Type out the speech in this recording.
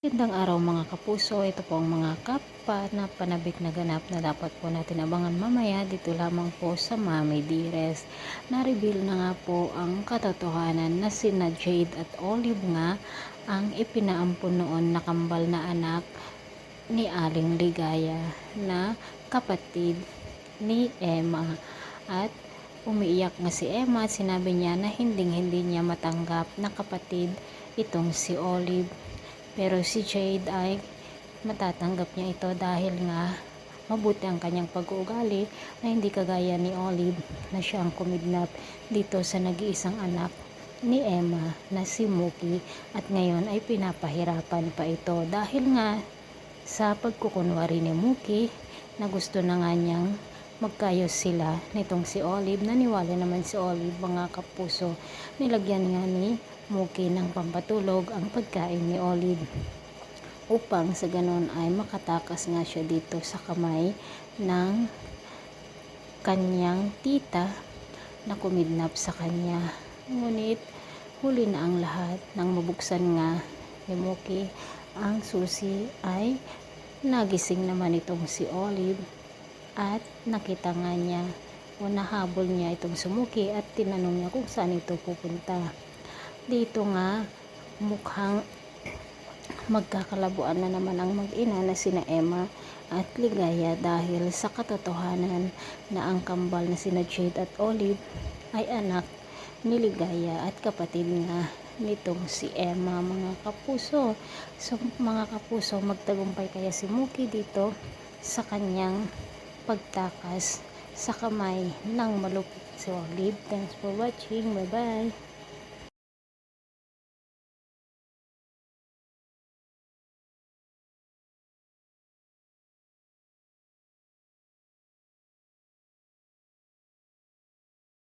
Magandang araw mga kapuso, ito po ang mga kapa na panabik na ganap na dapat po natin abangan mamaya dito lamang po sa Mami Dearest. Na-reveal na nga po ang katotohanan na sina Jade at Olive nga ang ipinaampon noon na kambal na anak ni Aling Ligaya na kapatid ni Emma. At umiiyak nga si Emma at sinabi niya na hindi niya matanggap na kapatid itong si Olive. Pero si Jade ay matatanggap niya ito dahil nga mabuti ang kanyang pag-uugali na hindi kagaya ni Olive na siyang kumidnap dito sa nag-iisang anak ni Emma na si Mookie, at ngayon ay pinapahirapan pa ito dahil nga sa pagkukunwari ni Mookie na gusto na nga niyang magkayos sila nitong si Olive. Naniwala naman si Olive mga kapuso, nilagyan nga ni Mookie ng pampatulog ang pagkain ni Olive upang sa ganon ay makatakas nga siya dito sa kamay ng kanyang tita na kumidnap sa kanya. Ngunit huli na ang lahat nang mabuksan nga ni Mookie ang susi ay nagising naman itong si Olive at nakita nga niya o nahabol niya itong si Mookie at tinanong niya kung saan ito pupunta. Dito nga mukhang magkakalabuan na naman ang mag-ina na sina Emma at Ligaya dahil sa katotohanan na ang kambal na sina Jade at Olive ay anak ni Ligaya at kapatid nga nitong si Emma mga kapuso. So mga kapuso, magtagumpay kaya si Mookie dito sa kanyang pagtakas sa kamay ng malupit si Olive. Thanks for watching. Bye bye.